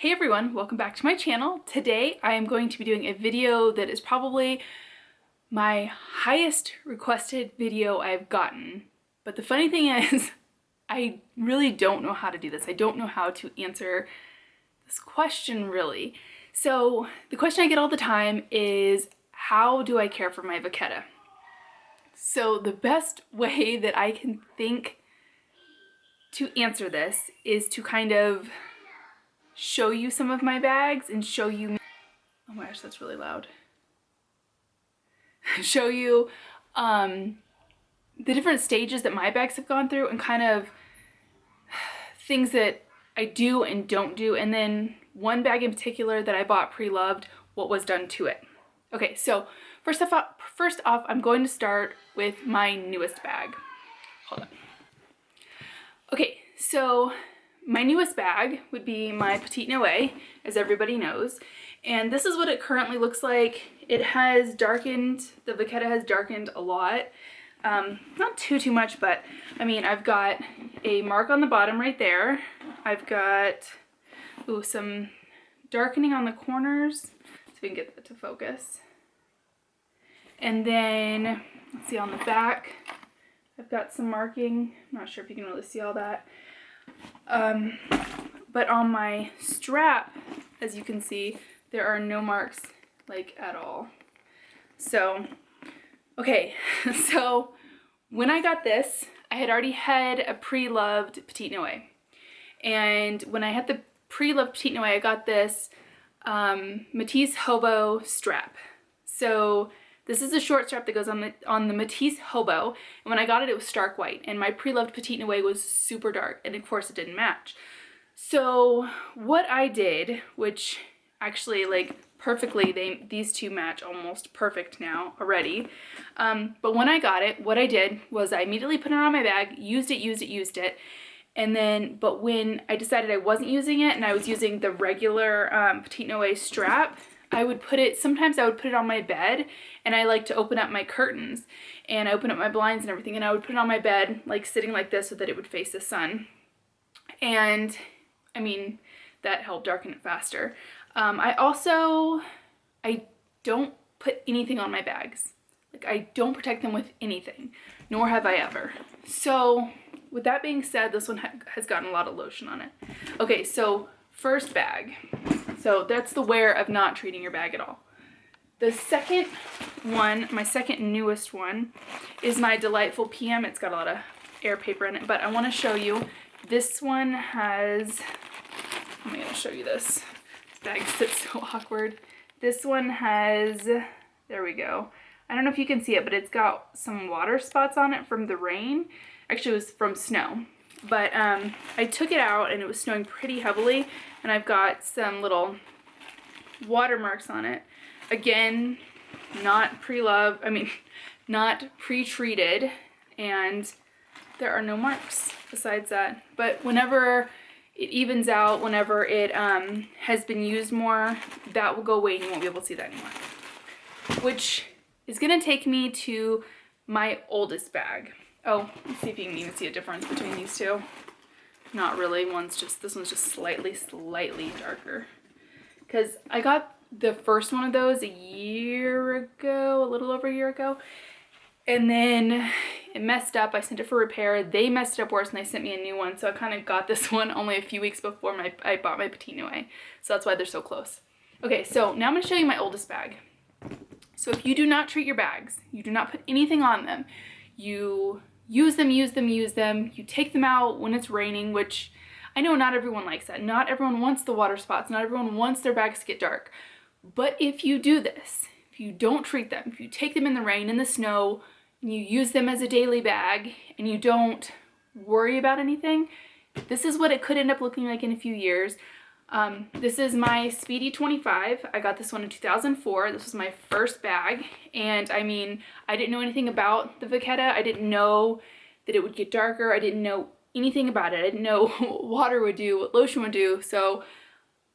Hey everyone, welcome back to my channel. Today I am going to be doing a video that is probably my highest requested video I've gotten. But the funny thing is, I really don't know how to do this. I don't know how to answer this question really. So the question I get all the time is, how do I care for my vachetta? So the best way that I can think to answer this is to kind of show you some of my bags and show you, oh my gosh, that's really loud. Show you the different stages that my bags have gone through and kind of things that I do and don't do. And then one bag in particular that I bought pre-loved, what was done to it. Okay, so first off, I'm going to start with my newest bag. Hold on. Okay, so my newest bag would be my Petite Noe, as everybody knows. And this is what it currently looks like. It has darkened, the vachetta has darkened a lot. Not too much, but I mean, I've got a mark on the bottom right there. I've got some darkening on the corners, so we can get that to focus. And then, let's see, on the back, I've got some marking. I'm not sure if you can really see all that. But on my strap, as you can see, there are no marks, like, at all. So, okay, so when I got this, I had already had a pre-loved Petite Noe. And when I had the pre-loved Petite Noe, I got this Matisse Hobo strap. So this is a short strap that goes on the Matisse Hobo, and when I got it, it was stark white, and my pre-loved Petite Noe was super dark, and of course it didn't match. So what I did, which actually, like, perfectly, these two match almost perfect now already, but when I got it, what I did was I immediately put it on my bag, used it, and then, but when I decided I wasn't using it, and I was using the regular Petite Noe strap, sometimes I would put it on my bed, and I like to open up my curtains, and I open up my blinds and everything, and I would put it on my bed, like sitting like this so that it would face the sun. And, I mean, that helped darken it faster. I don't put anything on my bags. Like, I don't protect them with anything, nor have I ever. So, with that being said, this one has gotten a lot of lotion on it. Okay, so first bag. So that's the wear of not treating your bag at all. The second one, my second newest one, is my Delightful PM. It's got a lot of air paper in it, but I want to show you. This one has, I'm going to show you this. This bag sits so awkward. This one has, there we go. I don't know if you can see it, but it's got some water spots on it from the rain. Actually, it was from snow. But I took it out and it was snowing pretty heavily, and I've got some little water marks on it. Again, not pre-treated, and there are no marks besides that. But whenever it evens out, whenever it has been used more, that will go away and you won't be able to see that anymore. Which is gonna take me to my oldest bag. Oh, let's see if you can even see a difference between these two. Not really, this one's just slightly darker. Because I got the first one of those a little over a year ago. And then it messed up, I sent it for repair. They messed it up worse and they sent me a new one. So I kind of got this one only a few weeks before I bought my Petite Noe. So that's why they're so close. Okay, so now I'm gonna show you my oldest bag. So if you do not treat your bags, you do not put anything on them, you use them, you take them out when it's raining, which I know not everyone likes that. Not everyone wants the water spots, not everyone wants their bags to get dark. But if you do this, if you don't treat them, if you take them in the rain, in the snow, and you use them as a daily bag, and you don't worry about anything, this is what it could end up looking like in a few years. This is my Speedy 25. I got this one in 2004. This was my first bag, and I mean, I didn't know anything about the vachetta. I didn't know that it would get darker. I didn't know anything about it. I didn't know what water would do, what lotion would do, so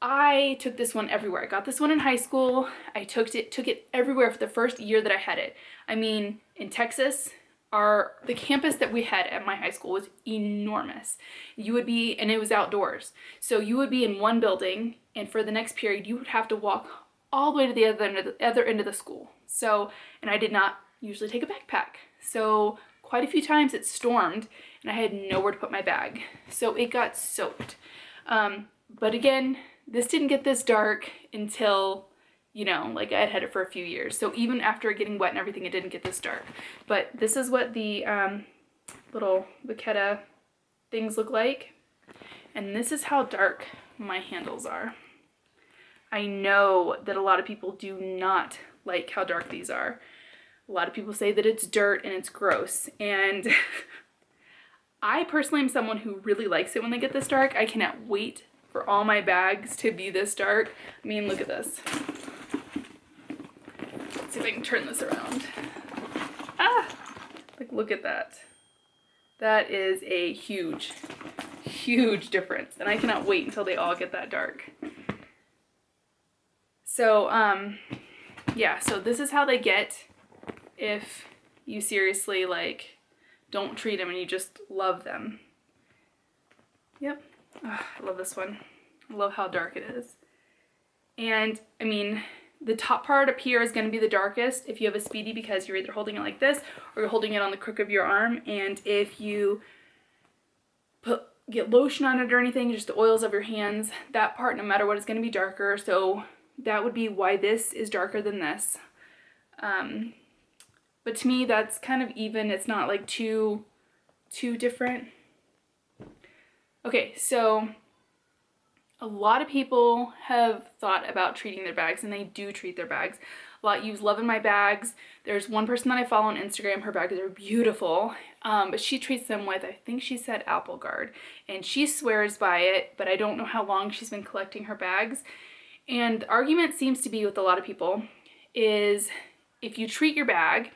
I took this one everywhere. I got this one in high school. I took it everywhere for the first year that I had it. I mean, in Texas, the campus that we had at my high school was enormous. You would be, and it was outdoors. So you would be in one building, and for the next period, you would have to walk all the way to the other end of the school. So, and I did not usually take a backpack. So quite a few times it stormed, and I had nowhere to put my bag. So it got soaked. But again, this didn't get this dark until, you know, like I had had it for a few years. So even after getting wet and everything, it didn't get this dark. But this is what the little vachatta things look like. And this is how dark my handles are. I know that a lot of people do not like how dark these are. A lot of people say that it's dirt and it's gross. And I personally am someone who really likes it when they get this dark. I cannot wait for all my bags to be this dark. I mean, look at this. Let's see if I can turn this around. Ah! Like, look at that. That is a huge, huge difference. And I cannot wait until they all get that dark. So, yeah, so this is how they get if you seriously, like, don't treat them and you just love them. Yep. Oh, I love this one. I love how dark it is. And, I mean, the top part up here is going to be the darkest if you have a speedy, because you're either holding it like this or you're holding it on the crook of your arm. And if you get lotion on it or anything, just the oils of your hands, that part, no matter what, is going to be darker. So that would be why this is darker than this. But to me, that's kind of even. It's not like too different. Okay, so a lot of people have thought about treating their bags, and they do treat their bags. A lot use Love in My Bags. There's one person that I follow on Instagram. Her bags are beautiful, but she treats them with, I think she said Apple Guard, and she swears by it, but I don't know how long she's been collecting her bags. And the argument seems to be with a lot of people is if you treat your bag,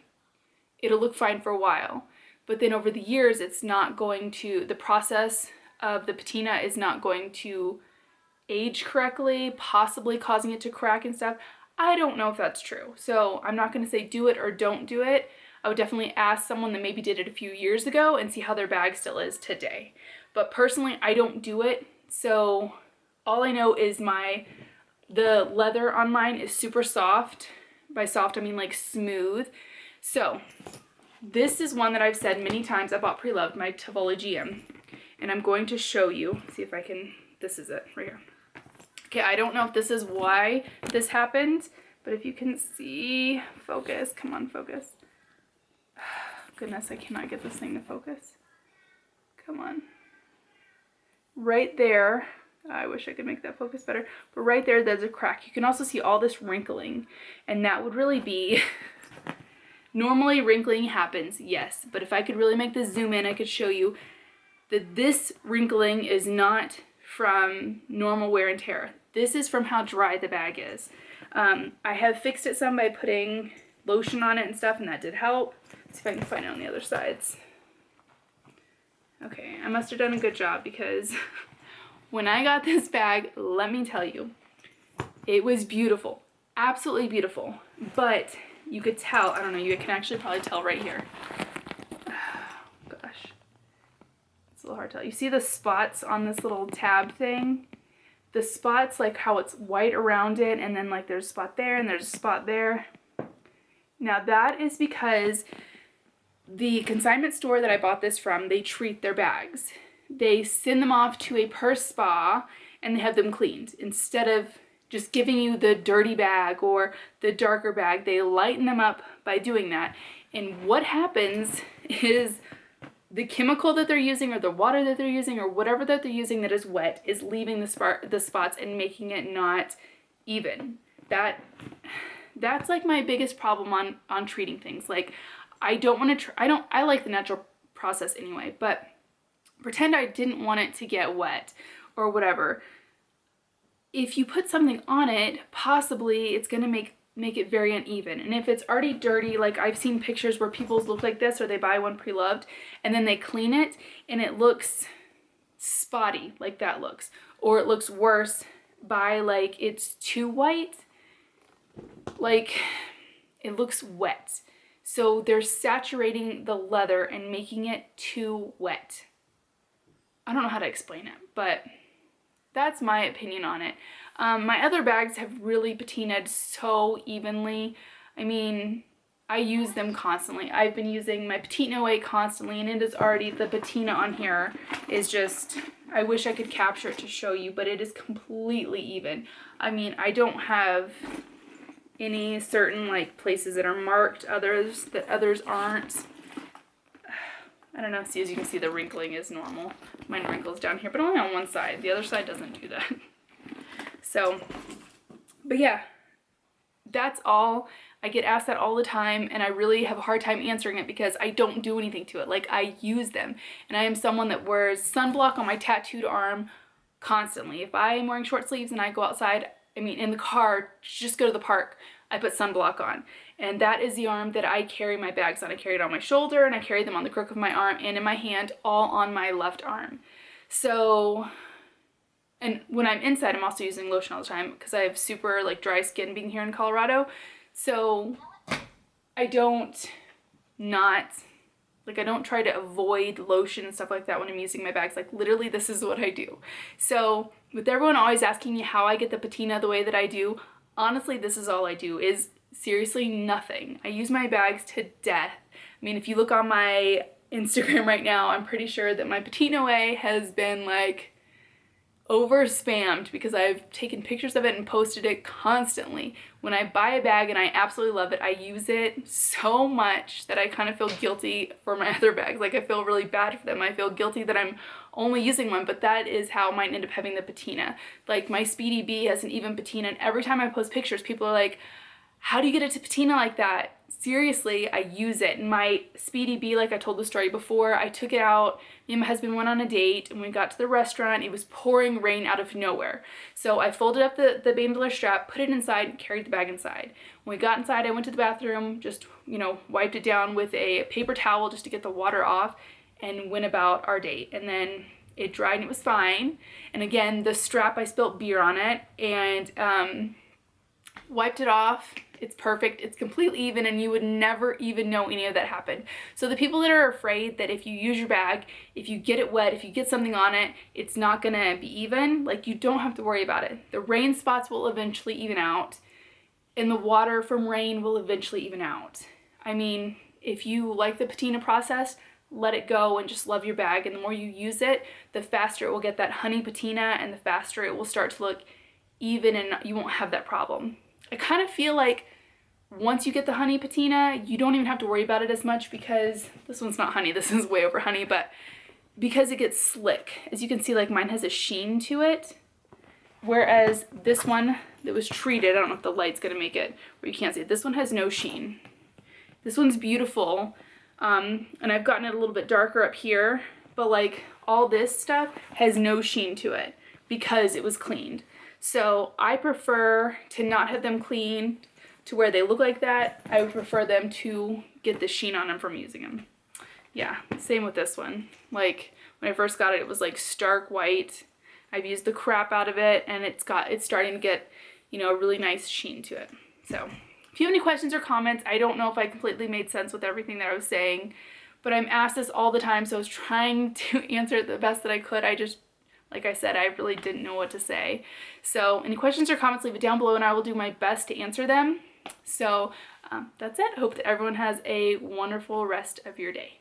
it'll look fine for a while, but then over the years, it's not going to, the process of the patina is not going to age correctly, possibly causing it to crack and stuff. I don't know if that's true. So I'm not going to say do it or don't do it. I would definitely ask someone that maybe did it a few years ago and see how their bag still is today. But personally, I don't do it. So all I know is the leather on mine is super soft. By soft, I mean like smooth. So this is one that I've said many times. I bought pre-loved, my Tivoli GM. And I'm going to show you, see if I can, this is it right here. Okay, I don't know if this is why this happened, but if you can see, focus, come on, focus. Goodness, I cannot get this thing to focus. Come on. Right there, I wish I could make that focus better, but right there, there's a crack. You can also see all this wrinkling, and that would really be, normally wrinkling happens, yes, but if I could really make this zoom in, I could show you that this wrinkling is not from normal wear and tear. This is from how dry the bag is. I have fixed it some by putting lotion on it and stuff, and that did help. Let's see if I can find it on the other sides. Okay, I must have done a good job, because when I got this bag, let me tell you, it was beautiful. Absolutely beautiful. But you could tell, I don't know, you can actually probably tell right here. It's a little hard to tell. You see the spots on this little tab thing? The spots, like how it's white around it, and then like there's a spot there and there's a spot there. Now that is because the consignment store that I bought this from, they treat their bags. They send them off to a purse spa and they have them cleaned. Instead of just giving you the dirty bag or the darker bag, they lighten them up by doing that. And what happens is the chemical that they're using or the water that they're using or whatever that they're using that is wet is leaving the spots and making it not even. That's like my biggest problem on treating things. Like, I don't want to, I like the natural process anyway, but pretend I didn't want it to get wet or whatever. If you put something on it, possibly it's going to make it very uneven. And if it's already dirty, like I've seen pictures where people's look like this, or they buy one pre-loved and then they clean it and it looks spotty, like that looks. Or it looks worse by like it's too white, like it looks wet. So they're saturating the leather and making it too wet. I don't know how to explain it, but that's my opinion on it. My other bags have really patinaed so evenly. I mean, I use them constantly. I've been using my Petite Noe constantly, and it is already, the patina on here is just, I wish I could capture it to show you, but it is completely even. I mean, I don't have any certain like places that are marked, others that others aren't. I don't know, see, as you can see, the wrinkling is normal. Mine wrinkles down here, but only on one side. The other side doesn't do that. So, but yeah, that's all. I get asked that all the time, and I really have a hard time answering it because I don't do anything to it. Like, I use them, and I am someone that wears sunblock on my tattooed arm constantly. If I am wearing short sleeves and I go outside, I mean, in the car, just go to the park, I put sunblock on. And that is the arm that I carry my bags on. I carry it on my shoulder, and I carry them on the crook of my arm and in my hand, all on my left arm. So, and when I'm inside, I'm also using lotion all the time because I have super like dry skin being here in Colorado. So I don't try to avoid lotion and stuff like that when I'm using my bags. Like, literally, this is what I do. So with everyone always asking me how I get the patina the way that I do, honestly, this is all I do, is seriously nothing. I use my bags to death. I mean, if you look on my Instagram right now, I'm pretty sure that my Petite Noe has been like over spammed because I've taken pictures of it and posted it constantly. When I buy a bag and I absolutely love it, I use it so much that I kind of feel guilty for my other bags. Like, I feel really bad for them. I feel guilty that I'm only using one, but that is how mine end up having the patina. Like, my Speedy B has an even patina, and every time I post pictures, people are like, how do you get it to patina like that? Seriously, I use it. And my Speedy B, like I told the story before, I took it out. Me and my husband went on a date, and when we got to the restaurant, it was pouring rain out of nowhere. So I folded up the bandolier strap, put it inside, and carried the bag inside. When we got inside, I went to the bathroom, just, you know, wiped it down with a paper towel just to get the water off, and went about our date. And then it dried and it was fine. And again, the strap, I spilt beer on it, and wiped it off. It's perfect. It's completely even, and you would never even know any of that happened. So the people that are afraid that if you use your bag, if you get it wet, if you get something on it, it's not gonna be even, like, you don't have to worry about it. The rain spots will eventually even out, and the water from rain will eventually even out. I mean, if you like the patina process, let it go and just love your bag, and the more you use it, the faster it will get that honey patina, and the faster it will start to look even, and you won't have that problem. I kind of feel like once you get the honey patina, you don't even have to worry about it as much, because this one's not honey, this is way over honey, but because it gets slick. As you can see, like, mine has a sheen to it, whereas this one that was treated, I don't know if the light's gonna make it where you can't see it, this one has no sheen. This one's beautiful, and I've gotten it a little bit darker up here, but like, all this stuff has no sheen to it because it was cleaned. So I prefer to not have them clean to where they look like that. I would prefer them to get the sheen on them from using them. Yeah, same with this one. Like, when I first got it, it was like stark white. I've used the crap out of it, and it's starting to get, you know, a really nice sheen to it. So if you have any questions or comments, I don't know if I completely made sense with everything that I was saying, but I'm asked this all the time, so I was trying to answer it the best that I could. Like I said, I really didn't know what to say. So any questions or comments, leave it down below, and I will do my best to answer them. So that's it. I hope that everyone has a wonderful rest of your day.